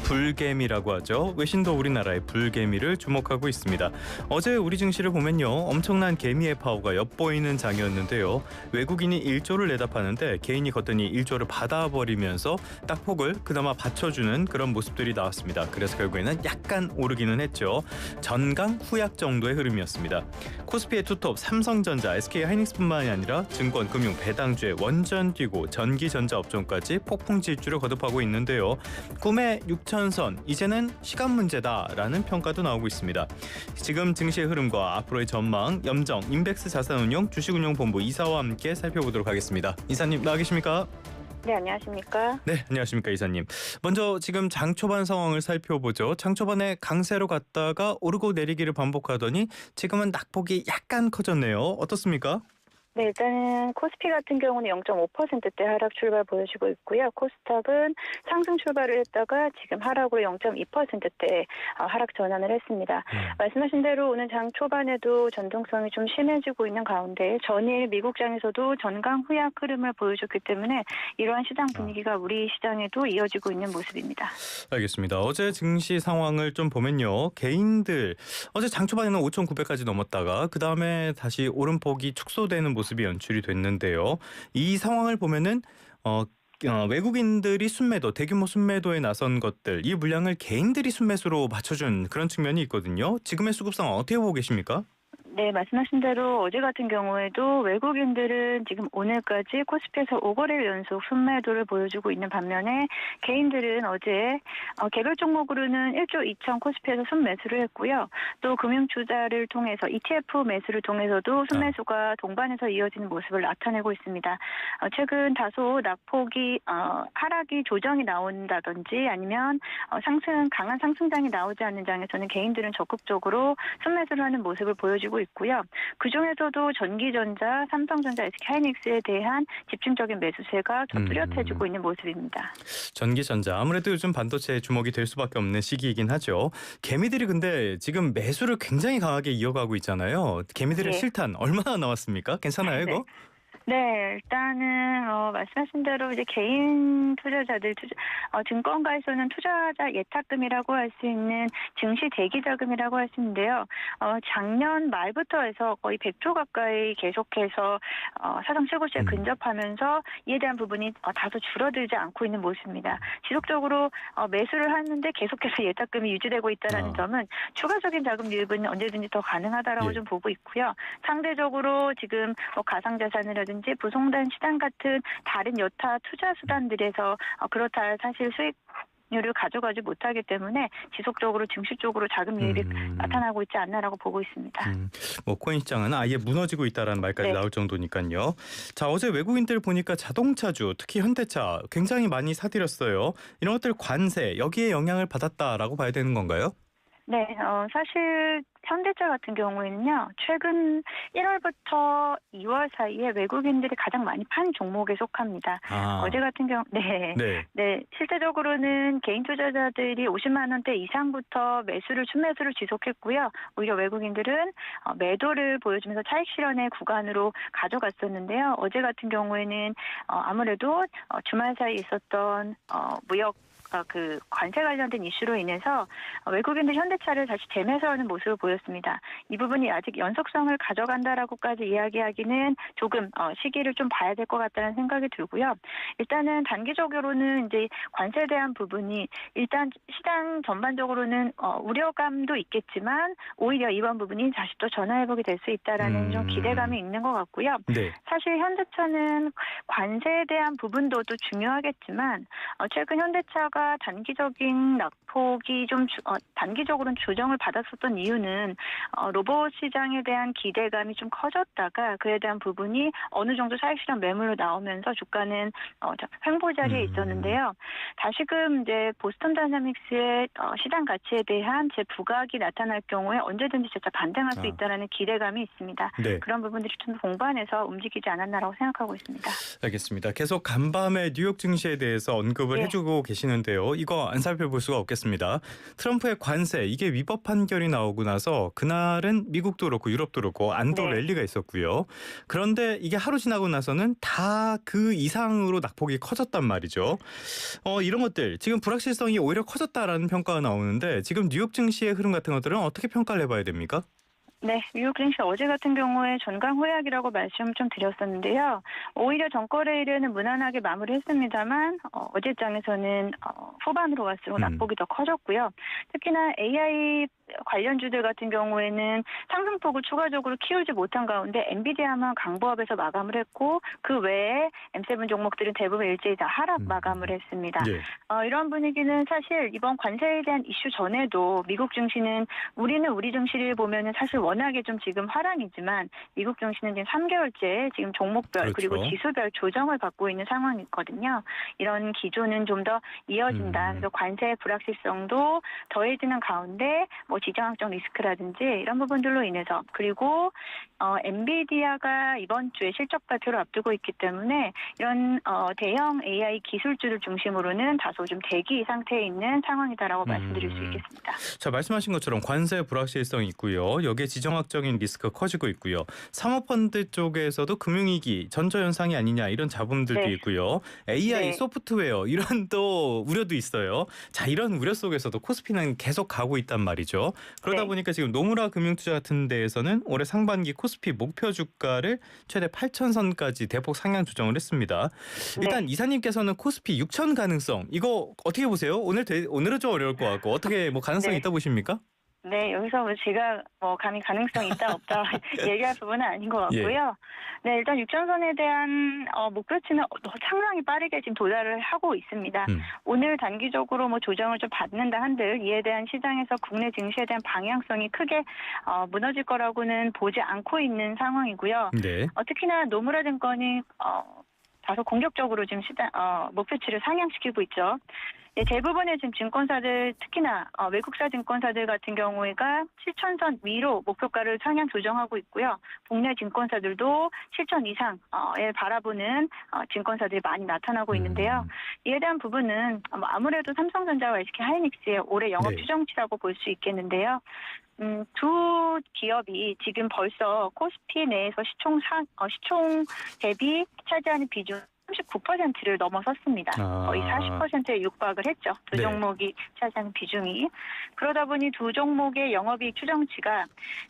불개미라고 하죠. 외신도 우리나라의 불개미를 주목하고 있습니다. 어제 우리 증시를 보면요, 엄청난 개미의 파워가 엿보이는 장이었는데요. 외국인이 1조를 내다 파는데 개인이 걷더니 1조를 받아버리면서 딱 폭을 그나마 받쳐주는 그런 모습들이 나왔습니다. 그래서 결국에는 약간 오르기는 했죠. 전강 후약 정도의 흐름이었습니다. 코스피의 투톱 삼성전자, SK하이닉스뿐만이 아니라 증권, 금융, 배당주에 원전 뛰고 전기전자 업종까지 폭풍 질주를 거듭하고 있는데요. 꿈의 6천선, 이제는 시간 문제다라는 평가도 나오고 있습니다. 지금 증시의 흐름과 앞으로의 전망, 염정, 인백스 자산운용 주식운용본부 이사와 함께 살펴보도록 하겠습니다. 이사님 나와 계십니까? 네, 안녕하십니까? 네, 안녕하십니까 이사님. 먼저 지금 장 초반 상황을 살펴보죠. 장 초반에 강세로 갔다가 오르고 내리기를 반복하더니 지금은 낙폭이 약간 커졌네요. 어떻습니까? 네, 일단은 코스피 같은 경우는 0.5%대 하락 출발 보여주고 있고요. 코스닥은 상승 출발을 했다가 지금 하락으로 0.2%대 하락 전환을 했습니다. 말씀하신 대로 오늘 장 초반에도 전동성이 좀 심해지고 있는 가운데 전일 미국장에서도 전강 후약 흐름을 보여줬기 때문에 이러한 시장 분위기가 우리 시장에도 이어지고 있는 모습입니다. 알겠습니다. 어제 증시 상황을 좀 보면요. 개인들 어제 장 초반에는 5,900까지 넘었다가 그 다음에 다시 오름폭이 축소되는 모습이 연출이 됐는데요. 이 상황을 보면은 외국인들이 순매도, 대규모 순매도에 나선 것들, 이 물량을 개인들이 순매수로 맞춰준 그런 측면이 있거든요. 지금의 수급 상황 어떻게 보고 계십니까? 네, 말씀하신 대로 어제 같은 경우에도 외국인들은 지금 오늘까지 코스피에서 5거래일 연속 순매도를 보여주고 있는 반면에 개인들은 어제 개별 종목으로는 1조 2천 코스피에서 순매수를 했고요. 또 금융투자를 통해서 ETF 매수를 통해서도 순매수가 동반해서 이어지는 모습을 나타내고 있습니다. 최근 다소 낙폭이 하락이 조정이 나온다든지 아니면 강한 상승장이 나오지 않는 장에서는 개인들은 적극적으로 순매수를 하는 모습을 보여주고 있고요. 그중에서도 전기전자, 삼성전자, SK하이닉스에 대한 집중적인 매수세가 더 뚜렷해지고 있는 모습입니다. 전기전자, 아무래도 요즘 반도체에 주목이 될 수밖에 없는 시기이긴 하죠. 개미들이 근데 지금 매수를 굉장히 강하게 이어가고 있잖아요. 개미들의 네. 실탄 얼마나 나왔습니까? 괜찮아요 이거? 네, 일단은 말씀하신 대로 이제 개인 투자자들 증권가에서는 투자자 예탁금이라고 할 수 있는 증시 대기 자금이라고 할 수 있는데요. 작년 말부터 해서 거의 100조 가까이 계속해서 사상 최고치에 근접하면서 이에 대한 부분이 다소 줄어들지 않고 있는 모습입니다. 지속적으로 매수를 하는데 계속해서 예탁금이 유지되고 있다는 점은 추가적인 자금 유입은 언제든지 더 가능하다라고 좀 보고 있고요. 상대적으로 지금 가상자산이라든지 부동산 시장 같은 다른 여타 투자 수단들에서 그렇다 사실 수익률을 가져가지 못하기 때문에 지속적으로 증시 쪽으로 자금 유입이 나타나고 있지 않나라고 보고 있습니다. 코인 시장은 아예 무너지고 있다라는 말까지 네. 나올 정도니까요. 자, 어제 외국인들 보니까 자동차주, 특히 현대차 굉장히 많이 사들였어요. 이런 것들 관세 여기에 영향을 받았다라고 봐야 되는 건가요? 네, 사실 현대차 같은 경우에는요, 최근 1월부터 2월 사이에 외국인들이 가장 많이 판 종목에 속합니다. 어제 같은 경우, 네, 실제적으로는 개인 투자자들이 50만 원대 이상부터 순매수를 지속했고요. 오히려 외국인들은 매도를 보여주면서 차익 실현의 구간으로 가져갔었는데요. 어제 같은 경우에는 아무래도 주말 사이에 있었던 무역 관세 관련된 이슈로 인해서 외국인들 현대차를 다시 재매수하는 모습을 보였습니다. 이 부분이 아직 연속성을 가져간다라고까지 이야기하기는 조금 시기를 좀 봐야 될 것 같다는 생각이 들고요. 일단은 단기적으로는 이제 관세에 대한 부분이 일단 시장 전반적으로는 우려감도 있겠지만 오히려 이번 부분이 다시 또 전화회복이 될 수 있다라는 좀 기대감이 있는 것 같고요. 네. 사실 현대차는 관세에 대한 부분도 또 중요하겠지만 최근 현대차가 단기적인 낙폭이 좀 단기적으로는 조정을 받았었던 이유는 로봇 시장에 대한 기대감이 좀 커졌다가 그에 대한 부분이 어느 정도 차익 실현 매물로 나오면서 주가는 횡보 자리에 있었는데요. 다시금 이제 보스턴 다이나믹스의 시장 가치에 대한 재부각이 나타날 경우에 언제든지 진짜 반등할 수 있다는 기대감이 있습니다. 네. 그런 부분들이 좀 동반해서 움직이지 않았나라고 생각하고 있습니다. 알겠습니다. 계속 간밤에 뉴욕 증시에 대해서 언급을 해주고 계시는데 있는데요. 이거 안 살펴볼 수가 없겠습니다. 트럼프의 관세 이게 위법 판결이 나오고 나서 그날은 미국도 그렇고 유럽도 그렇고 안도 네. 랠리가 있었고요. 그런데 이게 하루 지나고 나서는 다 그 이상으로 낙폭이 커졌단 말이죠. 이런 것들 지금 불확실성이 오히려 커졌다라는 평가가 나오는데 지금 뉴욕 증시의 흐름 같은 것들은 어떻게 평가를 해봐야 됩니까? 네, 뉴욕 증시 어제 같은 경우에 전강호약이라고 말씀 좀 드렸었는데요. 오히려 전거래일에는 무난하게 마무리했습니다만 어제장에서는 후반으로 갈수록 낙폭이 더 커졌고요. 특히나 AI 관련주들 같은 경우에는 상승폭을 추가적으로 키우지 못한 가운데 엔비디아만 강보합에서 마감을 했고 그 외에 M7 종목들은 대부분 일제히 다 하락 마감을 했습니다. 예. 이런 분위기는 사실 이번 관세에 대한 이슈 전에도 미국 증시는 우리는 우리 증시를 보면은 사실 워낙에 좀 지금 화랑이지만 미국 증시는 지금 3개월째 지금 종목별 그렇죠. 그리고 지수별 조정을 받고 있는 상황이거든요. 이런 기조는 좀 더 이어진다. 그래서 관세의 불확실성도 더해지는 가운데 지정학적 리스크라든지 이런 부분들로 인해서 그리고 엔비디아가 이번 주에 실적 발표를 앞두고 있기 때문에 이런 대형 AI 기술주를 중심으로는 다소 좀 대기 상태에 있는 상황이다라고 말씀드릴 수 있겠습니다. 자, 말씀하신 것처럼 관세 불확실성이 있고요. 여기에 지정학적인 리스크가 커지고 있고요. 사모펀드 쪽에서도 금융위기, 전조현상이 아니냐 이런 잡음들도 네. 있고요. AI, 네. 소프트웨어 이런 또 우려도 있어요. 자, 이런 우려 속에서도 코스피는 계속 가고 있단 말이죠. 그러다 네. 보니까 지금 노무라 금융투자 같은 데에서는 올해 상반기 코스피 목표 주가를 최대 8,000선까지 대폭 상향 조정을 했습니다. 일단 네. 이사님께서는 코스피 6,000 가능성 이거 어떻게 보세요? 오늘은 좀 어려울 것 같고 어떻게 가능성이 네. 있다 보십니까? 네, 여기서 제가 감히 가능성이 있다 없다 얘기할 부분은 아닌 것 같고요. 네, 일단 육전선에 대한 목표치는 상당히 빠르게 지금 도달을 하고 있습니다. 오늘 단기적으로 조정을 좀 받는다 한들 이에 대한 시장에서 국내 증시에 대한 방향성이 크게 무너질 거라고는 보지 않고 있는 상황이고요. 네. 특히나 노무라 증권이 다소 공격적으로 지금 목표치를 상향시키고 있죠. 네, 대부분의 지금 증권사들 특히나 외국사 증권사들 같은 경우에가 7,000선 위로 목표가를 상향 조정하고 있고요. 국내 증권사들도 7,000 이상을 바라보는 증권사들이 많이 나타나고 있는데요. 이에 대한 부분은 아무래도 삼성전자와 SK하이닉스의 올해 영업 추정치라고 볼 수 있겠는데요. 두 기업이 지금 벌써 코스피 내에서 시총 대비 차지하는 비중 39%를 넘어섰습니다. 거의 40%에 육박을 했죠. 두 종목이 차지하는 비중이. 그러다 보니 두 종목의 영업이익 추정치가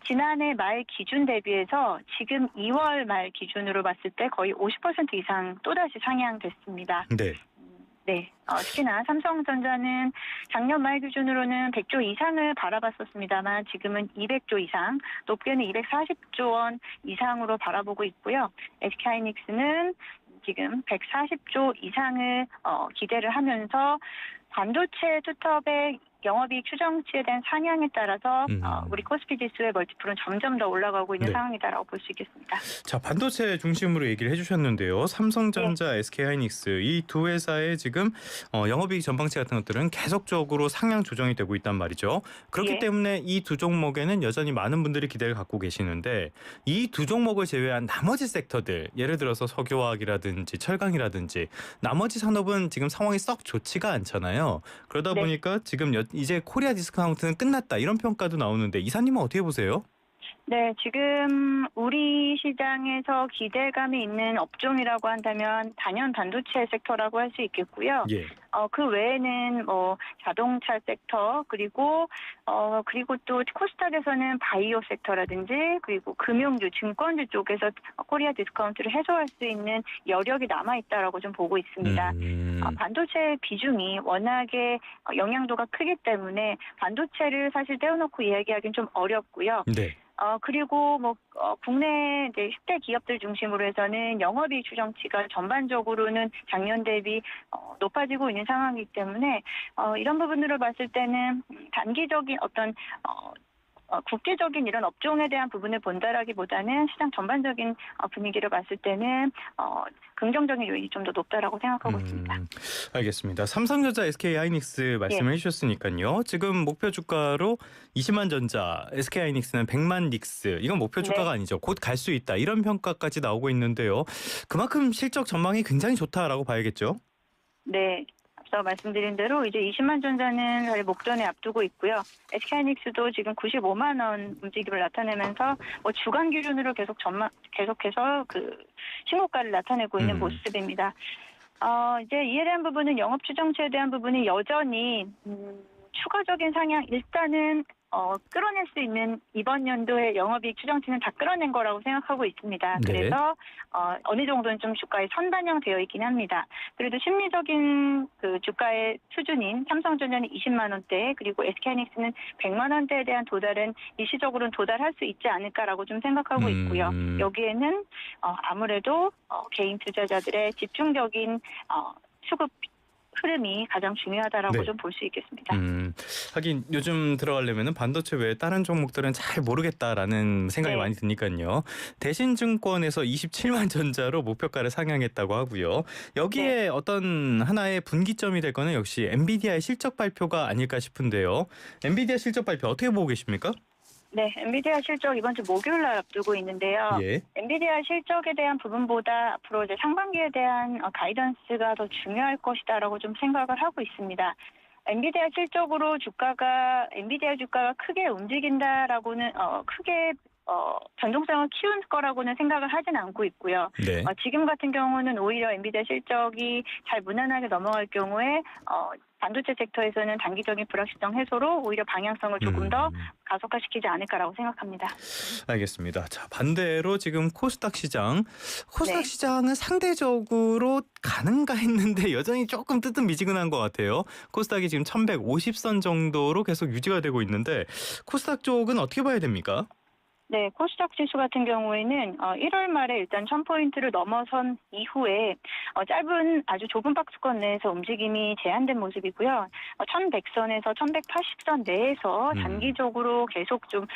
지난해 말 기준 대비해서 지금 2월 말 기준으로 봤을 때 거의 50% 이상 또다시 상향됐습니다. 네. 네. 특히나 삼성전자는 작년 말 기준으로는 100조 이상을 바라봤었습니다만 지금은 200조 이상, 높게는 240조 원 이상으로 바라보고 있고요. SK하이닉스는 지금 140조 이상을 기대를 하면서 반도체 투톱의 영업이익 추정치에 대한 상향에 따라서 우리 코스피 지수의 멀티플은 점점 더 올라가고 있는 상황이다라고 볼 수 있겠습니다. 자, 반도체 중심으로 얘기를 해주셨는데요. 삼성전자, SK하이닉스 이 두 회사의 지금 영업이익 전망치 같은 것들은 계속적으로 상향 조정이 되고 있단 말이죠. 그렇기 때문에 이 두 종목에는 여전히 많은 분들이 기대를 갖고 계시는데 이 두 종목을 제외한 나머지 섹터들, 예를 들어서 석유화학이라든지 철강이라든지 나머지 산업은 지금 상황이 썩 좋지가 않잖아요. 그러다 보니까 지금 이제 코리아 디스카운트는 끝났다 이런 평가도 나오는데 이사님은 어떻게 보세요? 네, 지금 우리 시장에서 기대감이 있는 업종이라고 한다면 단연 반도체 섹터라고 할 수 있겠고요. 그 외에는 자동차 섹터 그리고 또 코스닥에서는 바이오 섹터라든지 그리고 금융주, 증권주 쪽에서 코리아 디스카운트를 해소할 수 있는 여력이 남아 있다라고 좀 보고 있습니다. 반도체 비중이 워낙에 영향도가 크기 때문에 반도체를 사실 떼어놓고 이야기하기는 좀 어렵고요. 그리고 국내 이제 10대 기업들 중심으로 해서는 영업이익 추정치가 전반적으로는 작년 대비 높아지고 있는 상황이기 때문에 이런 부분으로 봤을 때는 단기적인 어떤 국제적인 이런 업종에 대한 부분을 본다라기보다는 시장 전반적인 분위기를 봤을 때는 긍정적인 요인이 좀 더 높다라고 생각하고 있습니다. 알겠습니다. 삼성전자, SK하이닉스 말씀을 해주셨으니까요. 지금 목표 주가로 20만 전자, SK하이닉스는 100만 닉스. 이건 목표 주가가 아니죠. 곧 갈 수 있다. 이런 평가까지 나오고 있는데요. 그만큼 실적 전망이 굉장히 좋다라고 봐야겠죠? 네. 앞서 말씀드린 대로 이제 20만 전자는 사실 목전에 앞두고 있고요. SK하이닉스도 지금 95만 원 움직임을 나타내면서 주간 기준으로 계속해서 그 신고가를 나타내고 있는 모습입니다. 이제 이에 대한 부분은 영업 추정치에 대한 부분이 여전히 추가적인 상향 일단은 끌어낼 수 있는 이번 연도의 영업이익 추정치는 다 끌어낸 거라고 생각하고 있습니다. 네. 그래서 어느 정도는 좀 주가에 선반영되어 있긴 합니다. 그래도 심리적인 그 주가의 수준인 삼성전자는 20만 원대 그리고 SK하이닉스는 100만 원대에 대한 도달은 일시적으로는 도달할 수 있지 않을까라고 좀 생각하고 있고요. 여기에는 아무래도 개인 투자자들의 집중적인 수급 흐름이 가장 중요하다라고 네. 좀 볼 수 있겠습니다. 하긴 요즘 들어가려면 반도체 외에 다른 종목들은 잘 모르겠다라는 생각이 네. 많이 드니까요. 대신증권에서 27만 전자로 목표가를 상향했다고 하고요. 여기에 어떤 하나의 분기점이 될 거는 역시 엔비디아의 실적 발표가 아닐까 싶은데요. 엔비디아 실적 발표 어떻게 보고 계십니까? 네, 엔비디아 실적 이번 주 목요일 날 앞두고 있는데요. 예. 엔비디아 실적에 대한 부분보다 앞으로 이제 상반기에 대한 가이던스가 더 중요할 것이다라고 좀 생각을 하고 있습니다. 엔비디아 실적으로 엔비디아 주가가 크게 움직인다라고는 크게 변동성을 키운 거라고는 생각을 하진 않고 있고요. 네. 지금 같은 경우는 오히려 엔비디아 실적이 잘 무난하게 넘어갈 경우에 반도체 섹터에서는 단기적인 불확실성 해소로 오히려 방향성을 조금 더 가속화시키지 않을까라고 생각합니다. 알겠습니다. 자, 반대로 지금 코스닥 시장은 상대적으로 가는가 했는데 여전히 조금 뜨뜻미지근한 것 같아요. 코스닥이 지금 1150선 정도로 계속 유지가 되고 있는데 코스닥 쪽은 어떻게 봐야 됩니까? 네, 코스닥 지수 같은 경우에는 1월 말에 일단 1000포인트를 넘어선 이후에 짧은 아주 좁은 박스권 내에서 움직임이 제한된 모습이고요. 1100선에서 1180선 내에서 단기적으로 계속 좀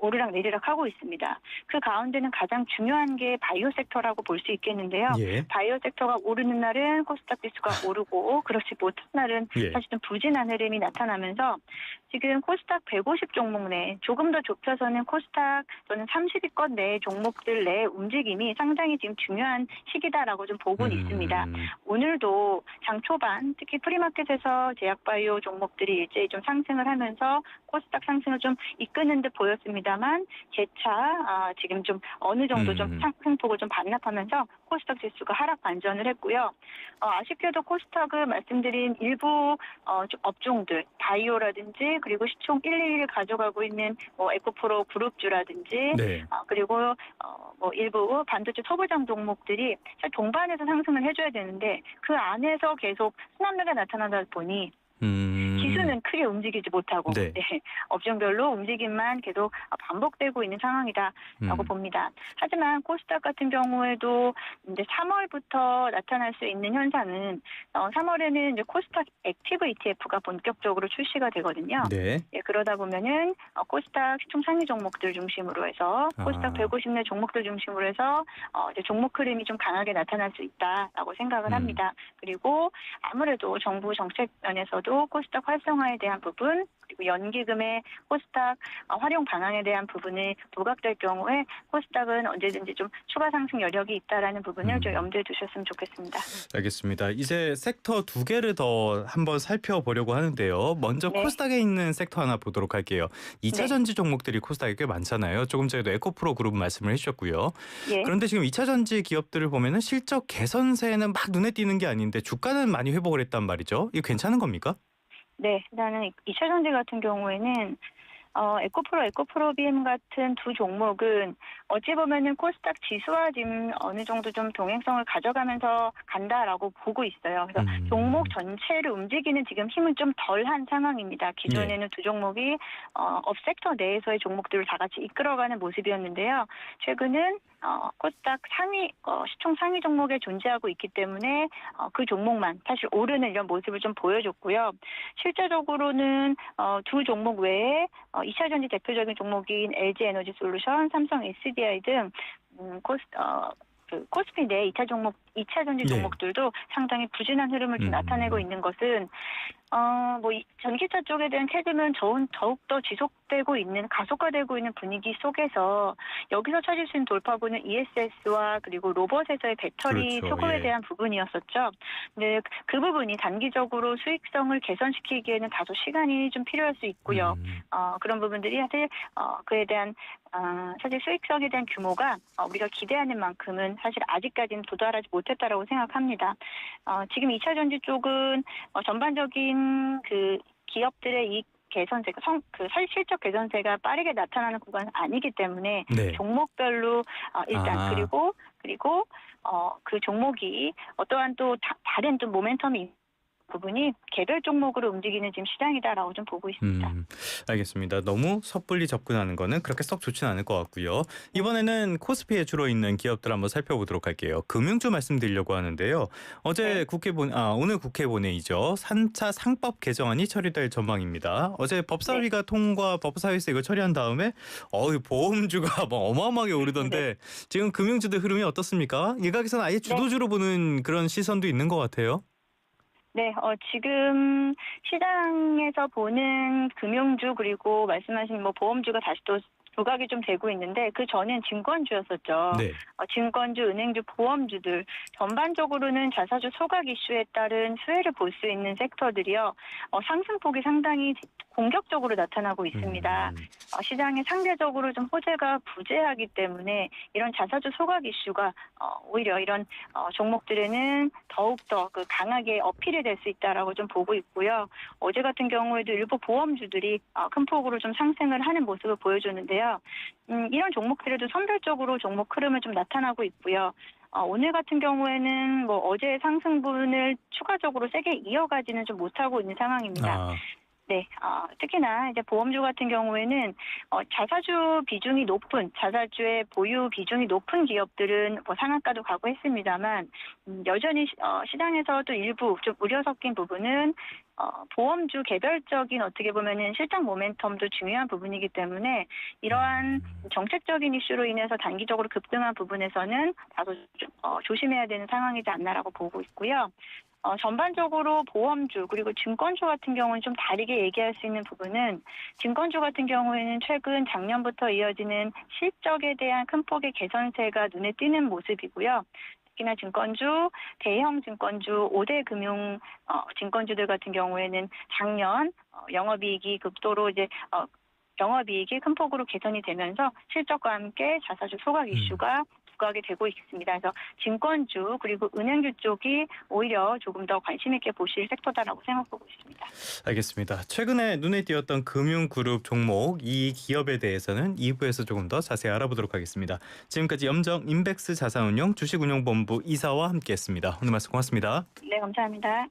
오르락 내리락 하고 있습니다. 그 가운데는 가장 중요한 게 바이오 섹터라고 볼 수 있겠는데요. 예. 바이오 섹터가 오르는 날은 코스닥 지수가 오르고 그렇지 못한 날은 사실 좀 부진한 흐름이 나타나면서 지금 코스닥 150 종목 내 조금 더 좁혀서는 코스닥 또는 30위권 내 종목들 내 움직임이 상당히 지금 중요한 시기다라고 좀 보고는 있습니다. 오늘도 장 초반 특히 프리마켓에서 제약바이오 종목들이 일제히 좀 상승을 하면서 코스닥 상승을 좀 이끄는 듯 보였습니다만 재차 지금 좀 어느 정도 좀 상승폭을 좀 반납하면서 코스닥 지수가 하락 반전을 했고요. 아쉽게도 코스닥은 말씀드린 일부 업종들 바이오라든지 그리고 시총 111을 가져가고 있는 에코프로 그룹주라든지 그리고 일부 반도체 소부장 종목들이 사실 동반해서 상승을 해줘야 되는데 그 안에서 계속 순환매가 나타나다 보니 지수는 크게 움직이지 못하고 업종별로 움직임만 계속 반복되고 있는 상황이다라고 봅니다. 하지만 코스닥 같은 경우에도 이제 3월부터 나타날 수 있는 현상은 3월에는 이제 코스닥 액티브 ETF가 본격적으로 출시가 되거든요. 그러다 보면은 코스닥 시총 상위 종목들 중심으로 해서 코스닥 150 내 종목들 중심으로 해서 이제 종목 흐름이 좀 강하게 나타날 수 있다라고 생각을 합니다. 그리고 아무래도 정부 정책 면에서도 코스닥 활성화에 대한 부분 그리고 연기금의 코스닥 활용 방안에 대한 부분이 부각될 경우에 코스닥은 언제든지 좀 추가 상승 여력이 있다라는 부분을 좀 염두에 두셨으면 좋겠습니다. 알겠습니다. 이제 섹터 두 개를 더 한번 살펴보려고 하는데요. 먼저 코스닥에 있는 섹터 하나 보도록 할게요. 2차 전지 종목들이 코스닥에 꽤 많잖아요. 조금 전에도 에코프로 그룹 말씀을 해주셨고요. 그런데 지금 2차 전지 기업들을 보면은 실적 개선세는 막 눈에 띄는 게 아닌데 주가는 많이 회복을 했단 말이죠. 이거 괜찮은 겁니까? 네, 일단은 2차 전지 같은 경우에는 에코프로 BM 같은 두 종목은 어찌 보면은 코스닥 지수와 지금 어느 정도 좀 동행성을 가져가면서 간다라고 보고 있어요. 그래서 종목 전체를 움직이는 지금 힘은 좀 덜한 상황입니다. 기존에는 두 종목이 업섹터 내에서의 종목들을 다 같이 이끌어가는 모습이었는데요. 최근은 코스닥 시총 상위 종목에 존재하고 있기 때문에 그 종목만 사실 오르는 이런 모습을 좀 보여줬고요. 실제적으로는 두 종목 외에 2차 전지 대표적인 종목인 LG에너지솔루션, 삼성 SDI 등 코스피 내 2차 2차 전지 네. 종목들도 상당히 부진한 흐름을 좀 나타내고 있는 것은 전기차 쪽에 대한 태도는 더욱더 지속되고 있는, 가속화되고 있는 분위기 속에서 여기서 찾을 수 있는 돌파구는 ESS와 그리고 로봇에서의 배터리 그렇죠. 수급에 예. 대한 부분이었었죠. 근데 그 부분이 단기적으로 수익성을 개선시키기에는 다소 시간이 좀 필요할 수 있고요. 그런 부분들이 사실 그에 대한 사실 수익성에 대한 규모가 우리가 기대하는 만큼은 사실 아직까지는 도달하지 못했다라고 생각합니다. 지금 2차 전지 쪽은 전반적인 그 기업들의 이 개선세가 실적 개선세가 빠르게 나타나는 구간은 아니기 때문에 네. 종목별로 일단 그리고 그 종목이 어떠한 또 다른 또 모멘텀이 부분이 개별 종목으로 움직이는 지금 시장이다라고 좀 보고 있습니다. 알겠습니다. 너무 섣불리 접근하는 거는 그렇게 썩 좋지는 않을 것 같고요. 이번에는 코스피에 주로 있는 기업들 한번 살펴보도록 할게요. 금융주 말씀드리려고 하는데요. 어제 네. 오늘 국회 본회의죠. 3차 상법 개정안이 처리될 전망입니다. 어제 법사위가 통과, 법사위에서 이거 처리한 다음에 보험주가 뭐 어마어마하게 오르던데 지금 금융주들 흐름이 어떻습니까? 일각에서는 아예 주도주로 보는 그런 시선도 있는 것 같아요. 네, 지금 시장에서 보는 금융주 그리고 말씀하신 보험주가 다시 또 부각이 좀 되고 있는데 그 전엔 증권주였었죠. 네. 증권주, 은행주, 보험주들 전반적으로는 자사주 소각 이슈에 따른 수혜를 볼 수 있는 섹터들이요. 상승폭이 상당히 공격적으로 나타나고 있습니다. 시장에 상대적으로 좀 호재가 부재하기 때문에 이런 자사주 소각 이슈가 오히려 이런 종목들에는 더욱더 강하게 어필이 될 수 있다라고 좀 보고 있고요. 어제 같은 경우에도 일부 보험주들이 큰 폭으로 좀 상승을 하는 모습을 보여주는데요. 이런 종목들에도 선별적으로 종목 흐름을 좀 나타나고 있고요. 오늘 같은 경우에는 어제의 상승분을 추가적으로 세게 이어가지는 좀 못하고 있는 상황입니다. 네, 특히나 이제 보험주 같은 경우에는 자사주 비중이 높은, 자사주의 보유 비중이 높은 기업들은 상한가도 가고 했습니다만 여전히 시장에서도 일부 좀 우려 섞인 부분은 보험주 개별적인 어떻게 보면은 실적 모멘텀도 중요한 부분이기 때문에 이러한 정책적인 이슈로 인해서 단기적으로 급등한 부분에서는 다소 조심해야 되는 상황이지 않나라고 보고 있고요. 전반적으로 보험주 그리고 증권주 같은 경우는 좀 다르게 얘기할 수 있는 부분은 증권주 같은 경우에는 최근 작년부터 이어지는 실적에 대한 큰 폭의 개선세가 눈에 띄는 모습이고요. 특히나 증권주, 대형 증권주, 5대 금융 증권주들 같은 경우에는 작년 영업이익이 극도로 영업이익이 큰 폭으로 개선이 되면서 실적과 함께 자사주 소각 이슈가 부각이 되고 있습니다. 그래서 증권주 그리고 은행주 쪽이 오히려 조금 더 관심 있게 보실 섹터다라고 생각하고 있습니다. 알겠습니다. 최근에 눈에 띄었던 금융그룹 종목, 이 기업에 대해서는 2부에서 조금 더 자세히 알아보도록 하겠습니다. 지금까지 염정 인백스 자산운용 주식운용본부 이사와 함께했습니다. 오늘 말씀 고맙습니다. 네, 감사합니다.